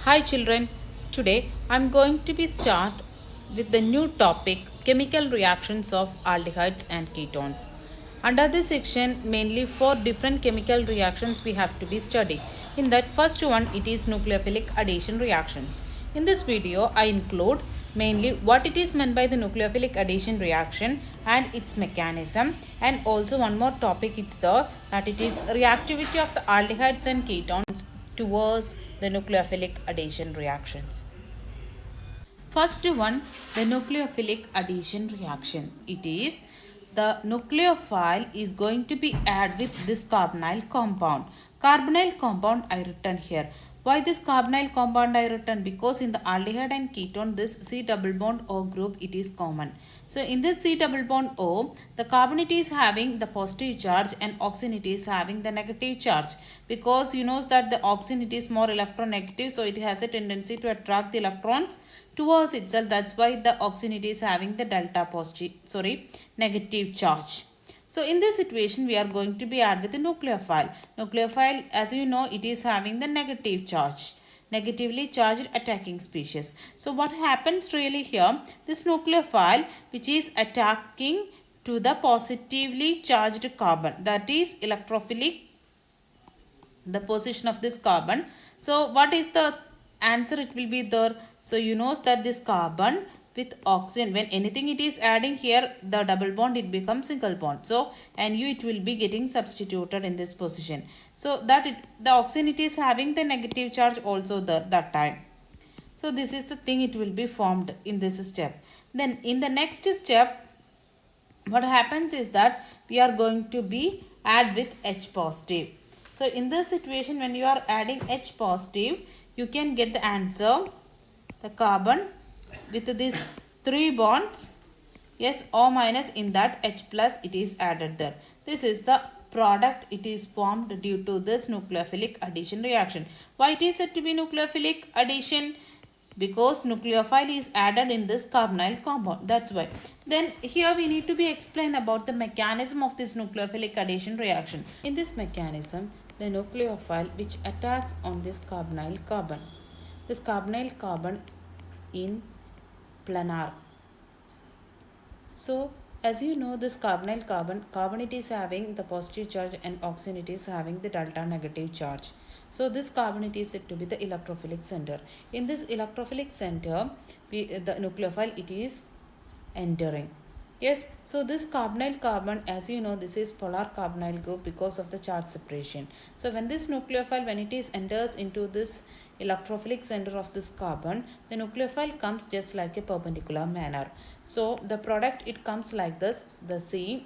Hi children, today I'm going to be start with the new topic chemical reactions of aldehydes and ketones. Under this section mainly four different chemical reactions we have to be studied. In that first one it is nucleophilic addition reactions. In this video I include mainly what it is meant by the nucleophilic addition reaction and its mechanism, and also one more topic it's the that it is reactivity of the aldehydes and ketones towards the nucleophilic addition reactions. First one, the nucleophilic addition reaction. It is the nucleophile is going to be added with this carbonyl compound. Carbonyl compound I written here. Why this carbonyl compound I written? Because in the aldehyde and ketone this C double bond O group it is common. So in this C double bond O, the carbon it is having the positive charge and oxygen it is having the negative charge. Because you know that the oxygen it is more electronegative, so it has a tendency to attract the electrons towards itself. That's why the oxygen it is having the delta negative charge. So in this situation we are going to be add with the nucleophile. Nucleophile, as you know, it is having the negative charge, negatively charged attacking species. So what happens really here, this nucleophile which is attacking to the positively charged carbon, that is electrophilic, the position of this carbon. So what is the answer? It will be there. So you know that this carbon with oxygen, when anything it is adding here, the double bond it becomes single bond. So Nu it will be getting substituted in this position. So that the oxygen it is having the negative charge also there that time. So this is the thing it will be formed in this step. Then in the next step, what happens is that we are going to be add with H positive. So in this situation when you are adding H positive, you can get the answer, the carbon with these three bonds, yes, O minus, in that H plus it is added there. This is the product it is formed due to this nucleophilic addition reaction. Why it is said to be nucleophilic addition? Because nucleophile is added in this carbonyl compound, that's why. Then here we need to be explain about the mechanism of this nucleophilic addition reaction. In this mechanism, the nucleophile which attacks on this carbonyl carbon, this carbonyl carbon in planar. So as you know, this carbonyl carbon it is having the positive charge and oxygen it is having the delta negative charge. So this carbon it is said to be the electrophilic center. In this electrophilic center, the nucleophile it is entering. Yes, so this carbonyl carbon, as you know, this is polar carbonyl group because of the charge separation. So when this nucleophile, when it is enters into this electrophilic center of this carbon, the nucleophile comes just like a perpendicular manner. So the product it comes like this, the C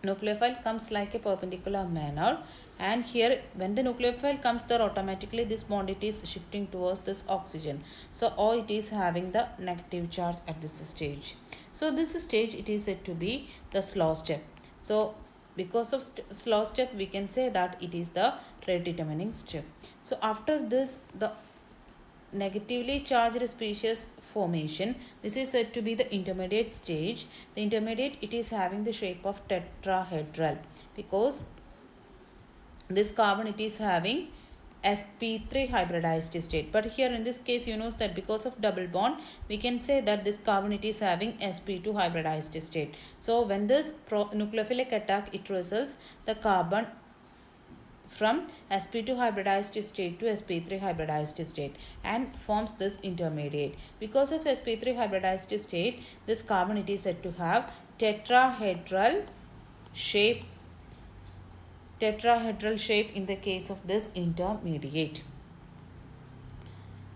nucleophile comes like a perpendicular manner, and here when the nucleophile comes there, automatically this bond it is shifting towards this oxygen. So O it is having the negative charge at this stage. So this stage it is said to be the slow step. So because of slow step we can say that it is the rate determining step. So after this, the negatively charged species formation, this is said to be the intermediate stage. The intermediate it is having the shape of tetrahedral because this carbon it is having sp3 hybridized state. But here in this case you know that because of double bond we can say that this carbon it is having sp2 hybridized state. So when this nucleophilic attack, it results the carbon from sp2 hybridized state to sp3 hybridized state and forms this intermediate. Because of sp3 hybridized state, this carbon it is said to have tetrahedral shape in the case of this intermediate.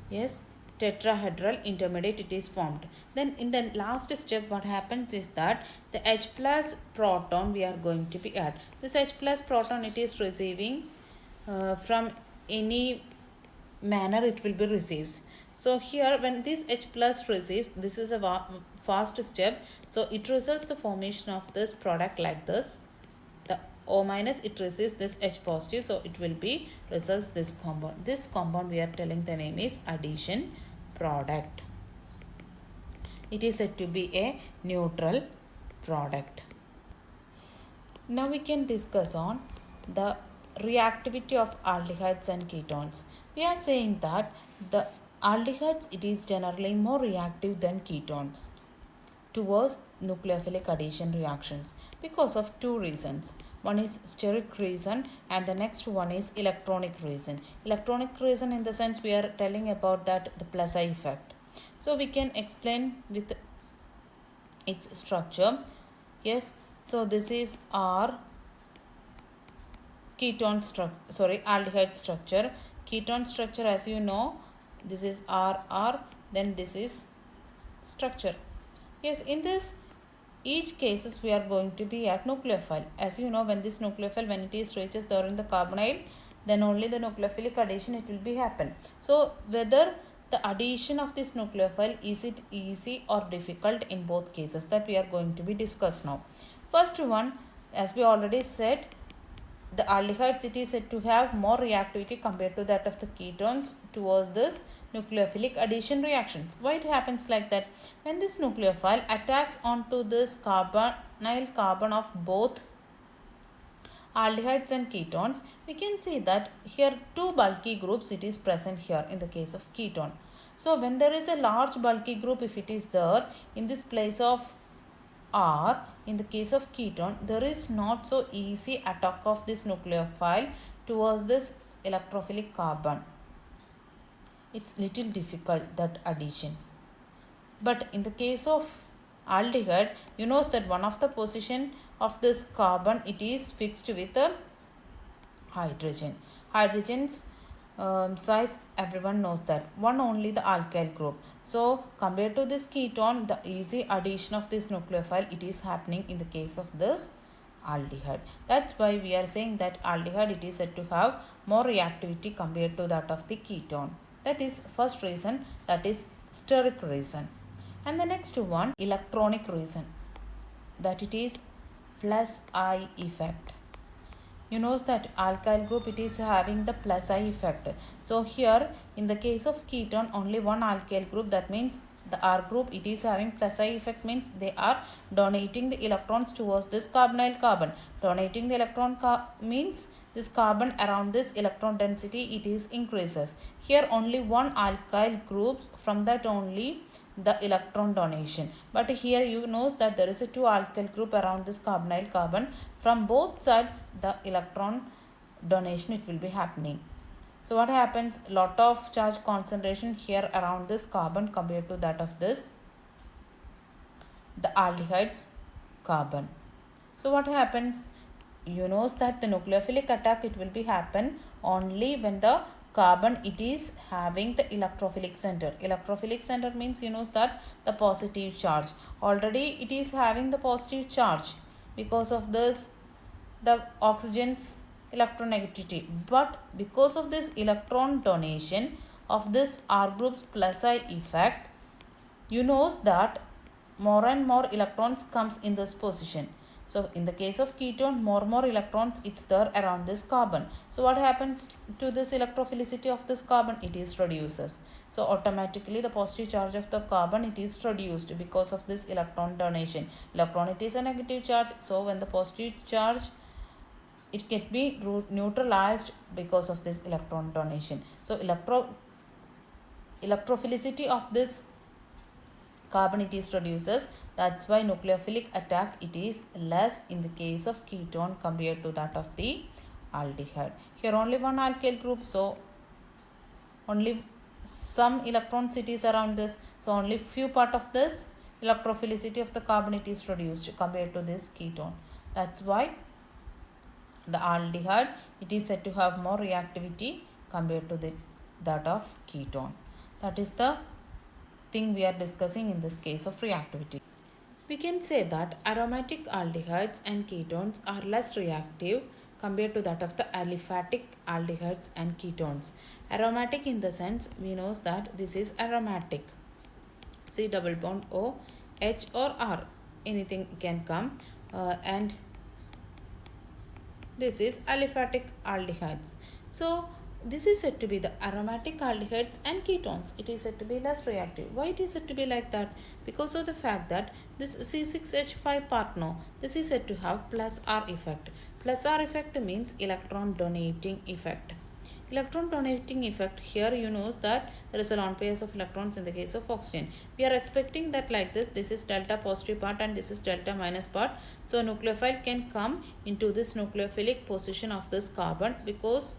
Yes, tetrahedral intermediate it is formed. Then in the last step what happens is that the H plus proton we are going to be add. This H plus proton it is receiving from any manner it will be receives. So here when this H plus receives, this is a fast step. So it results the formation of this product like this. The O minus it receives this H positive, so it will be results this compound. This compound we are telling the name is addition product. It is said to be a neutral product. Now we can discuss on the reactivity of aldehydes and ketones. We are saying that the aldehydes it is generally more reactive than ketones towards nucleophilic addition reactions because of two reasons. One is steric reason and the next one is electronic reason. Electronic reason in the sense we are telling about that the plus I effect. So we can explain with its structure. Yes, so this is our aldehyde structure. Ketone structure, as you know, this is RR, then this is structure. Yes, in this each cases we are going to be at nucleophile. As you know, when this nucleophile, when it is reaches there in the carbonyl, then only the nucleophilic addition it will be happen. So whether the addition of this nucleophile, is it easy or difficult in both cases, that we are going to be discussed now. First one, as we already said, the aldehydes it is said to have more reactivity compared to that of the ketones towards this nucleophilic addition reactions. Why it happens like that? When this nucleophile attacks onto this carbonyl carbon of both aldehydes and ketones, we can see that here two bulky groups it is present here in the case of ketone. So when there is a large bulky group, if it is there in this place of R, in the case of ketone, there is not so easy attack of this nucleophile towards this electrophilic carbon. It's little difficult, that addition. But in the case of aldehyde, you know that one of the position of this carbon it is fixed with a hydrogen. Hydrogen's size, everyone knows that one only the alkyl group. So compared to this ketone, the easy addition of this nucleophile it is happening in the case of this aldehyde. That's why we are saying that aldehyde it is said to have more reactivity compared to that of the ketone. That is first reason, that is steric reason. And the next one, electronic reason, that it is plus I effect. You know that alkyl group it is having the plus I effect. So here in the case of ketone, only one alkyl group, that means the R group it is having plus I effect, means they are donating the electrons towards this carbonyl carbon. Donating the electron means this carbon around this electron density it is increases. Here only one alkyl groups, from that only the electron donation. But here you know that there is a two alkyl group around this carbonyl carbon. From both sides the electron donation it will be happening. So what happens? Lot of charge concentration here around this carbon compared to that of this the aldehydes carbon. So what happens? You know that the nucleophilic attack it will be happen only when the carbon it is having the electrophilic center. Electrophilic center means you know that the positive charge. Already it is having the positive charge, because of this the oxygen's electronegativity. But because of this electron donation of this R group's plus I effect, you know that more and more electrons comes in this position. So in the case of ketone, more electrons it's there around this carbon. So what happens to this electrophilicity of this carbon? It is reduces. So automatically the positive charge of the carbon it is reduced because of this electron donation. Electron it is a negative charge. So when the positive charge it can be neutralized because of this electron donation. So electrophilicity of this carbon it is reduces. That's why nucleophilic attack it is less in the case of ketone compared to that of the aldehyde. Here only one alkyl group, so only some electrons it is around this. So only few part of this electrophilicity of the carbon it is reduced compared to this ketone. That's why the aldehyde it is said to have more reactivity compared to that of ketone. That is the thing we are discussing in this case of reactivity. We can say that aromatic aldehydes and ketones are less reactive compared to that of the aliphatic aldehydes and ketones. Aromatic in the sense we know that this is aromatic. C double bond O, H or R, anything can come, and this is aliphatic aldehydes. So this is said to be the aromatic aldehydes and ketones. It is said to be less reactive. Why it is said to be like that? Because of the fact that this C6H5 partner, this is said to have plus R effect. Plus R effect means electron donating effect. Electron donating effect, here you know that there is a lone pairs of electrons in the case of oxygen. We are expecting that like this is delta positive part and this is delta minus part. So nucleophile can come into this nucleophilic position of this carbon, because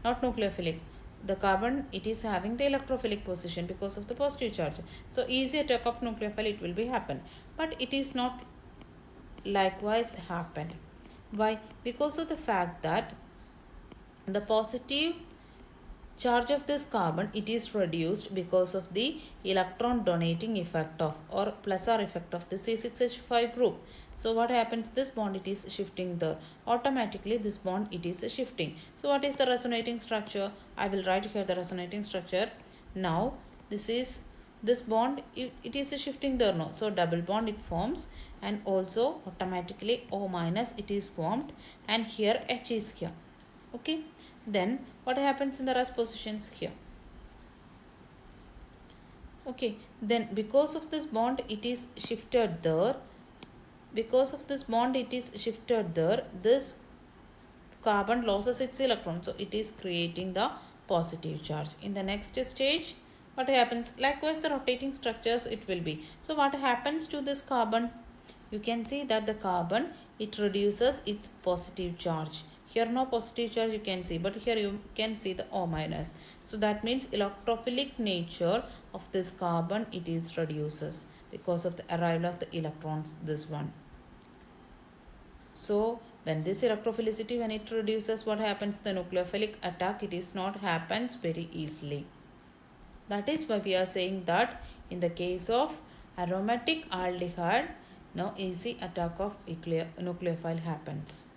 not nucleophilic, the carbon, it is having the electrophilic position because of the positive charge. So easy attack of nucleophile it will be happen, but it is not likewise happen. Why? Because of the fact that the positive charge of this carbon, it is reduced because of the electron donating effect of, or plus or effect of, the C6H5 group. So what happens, this bond it is shifting there, automatically this bond it is shifting. So what is the resonating structure? I will write here the resonating structure. Now this bond, it is shifting there now, so double bond it forms, and also automatically O minus it is formed, and here H is here. Okay, then what happens in the rest positions here? Okay, then because of this bond it is shifted there, this carbon loses its electron, so it is creating the positive charge. In the next stage, what happens? Likewise the rotating structures it will be. So what happens to this carbon? You can see that the carbon, it reduces its positive charge. Here no positive charge you can see, but here you can see the O minus. So that means electrophilic nature of this carbon, it is reduces because of the arrival of the electrons, this one. So when this electrophilicity, when it reduces, what happens? The nucleophilic attack, it is not happens very easily. That is why we are saying that in the case of aromatic aldehyde, no easy attack of nucleophile happens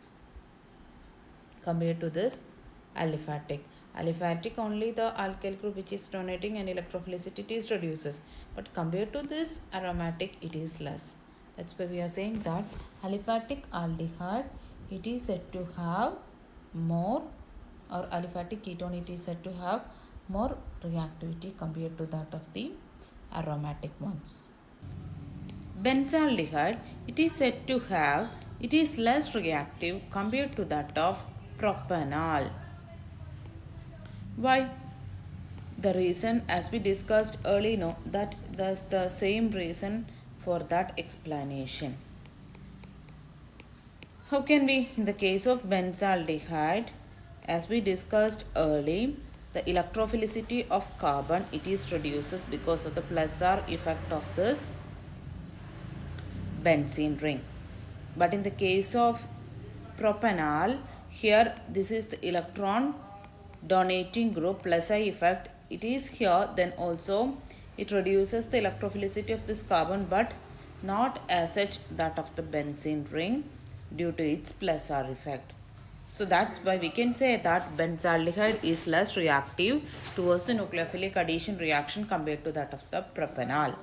compared to this aliphatic. Aliphatic, only the alkyl group which is donating and electrophilicity is reduces, but compared to this aromatic it is less. That's why we are saying that aliphatic aldehyde, it is said to have more, or aliphatic ketone, it is said to have more reactivity compared to that of the aromatic ones. Benzaldehyde, it is said to have, it is less reactive compared to that of propanol. Why? The reason, as we discussed earlier, no, that that's the same reason for that explanation. How can we, in the case of benzaldehyde, as we discussed earlier, the electrophilicity of carbon, it is reduces because of the plus R effect of this benzene ring. But in the case of propanol, here this is the electron donating group plus I effect, it is here, then also it reduces the electrophilicity of this carbon, but not as such that of the benzene ring due to its plus R effect. So that's why we can say that benzaldehyde is less reactive towards the nucleophilic addition reaction compared to that of the propanol.